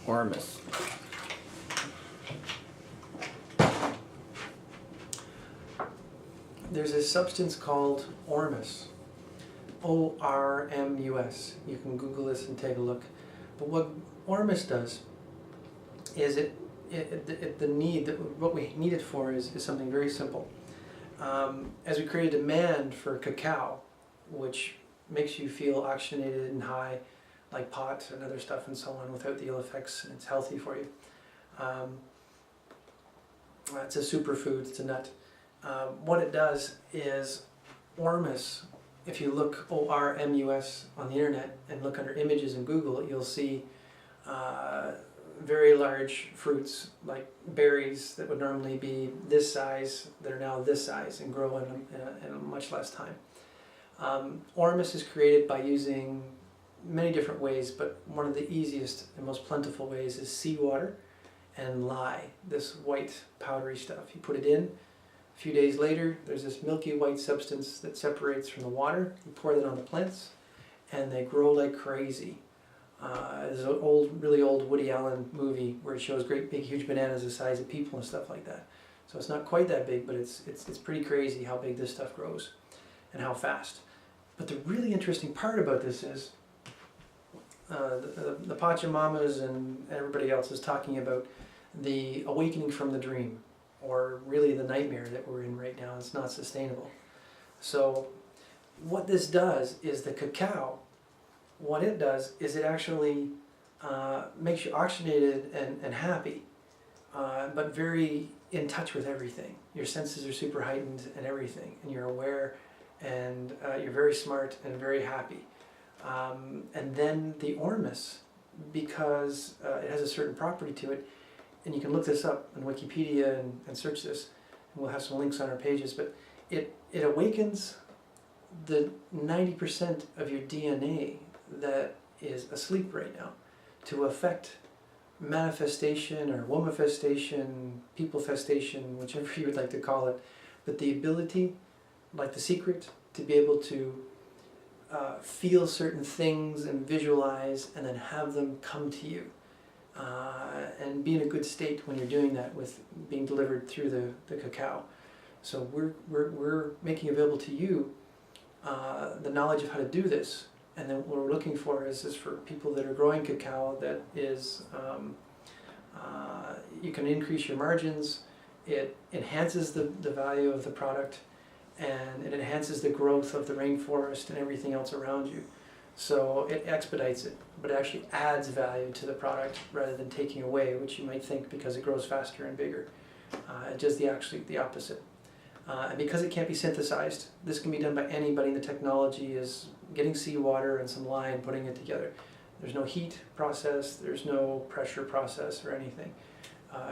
Ormus. There's a substance called ormus, O-R-M-U-S. You can Google this and take a look. But what ormus does is what we need it for is something very simple. As we create a demand for cacao, which makes you feel oxygenated and high, like pot and other stuff and so on, without the ill effects, and it's healthy for you. It's a superfood, it's a nut. What it does is ormus, if you look O-R-M-U-S on the internet and look under images in Google, you'll see very large fruits like berries that would normally be this size, that are now this size and grow in a much less time. Ormus is created by using many different ways, but one of the easiest and most plentiful ways is seawater and lye, this white powdery stuff. You put it in, a few days later there's this milky white substance that separates from the water. You pour that on the plants and they grow like crazy. There's an really old Woody Allen movie where it shows great big huge bananas the size of people and stuff like that. So it's not quite that big, but it's pretty crazy how big this stuff grows and how fast. But the really interesting part about this is the Pachamamas and everybody else is talking about the awakening from the dream, or really the nightmare that we're in right now. It's not sustainable. So what this does is the cacao, what it does is it actually makes you oxygenated and happy, but very in touch with everything. Your senses are super heightened and everything, and you're aware, and you're very smart and very happy. And then the ormus, because it has a certain property to it, and you can look this up on Wikipedia and search this, and we'll have some links on our pages, but it awakens the 90% of your DNA that is asleep right now to affect manifestation or womafestation, peoplefestation, whichever you would like to call it, but the ability, like The Secret, to be able to feel certain things and visualize and then have them come to you, and be in a good state when you're doing that with being delivered through the cacao. So we're making available to you the knowledge of how to do this, and then what we're looking for is for people that are growing cacao that is you can increase your margins, it enhances the value of the product, and it enhances the growth of the rainforest and everything else around you. So it expedites it, but it actually adds value to the product rather than taking away, which you might think because it grows faster and bigger. It does the opposite. And because it can't be synthesized, this can be done by anybody. The technology is getting seawater and some lye and putting it together. There's no heat process, there's no pressure process or anything.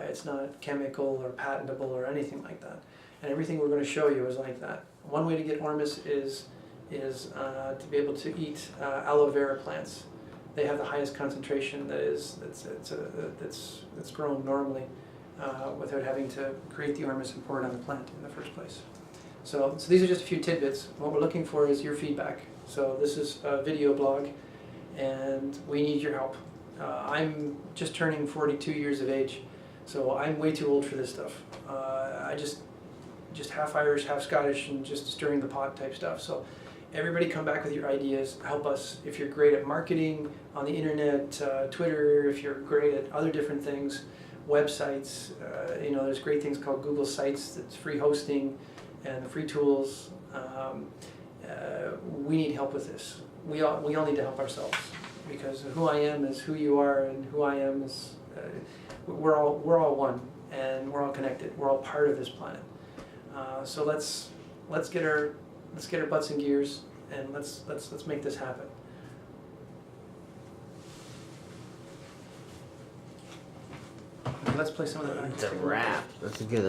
It's not chemical or patentable or anything like that. And everything we're going to show you is like that. One way to get ormus is to be able to eat aloe vera plants. They have the highest concentration that's grown normally without having to create the ormus and pour it on the plant in the first place. So these are just a few tidbits. What we're looking for is your feedback. So this is a video blog, and we need your help. I'm just turning 42 years of age, so I'm way too old for this stuff. I just half Irish, half Scottish, and just stirring the pot type stuff. So everybody come back with your ideas, help us. If you're great at marketing on the internet, Twitter, if you're great at other different things, websites, there's great things called Google Sites that's free hosting and free tools. We need help with this. We all need to help ourselves, because who I am is who you are, and who I am is we're all one, and we're all connected. We're all part of this planet. So let's get our butts in gears, and let's make this happen. Let's play some of that. It's a wrap. That's a good.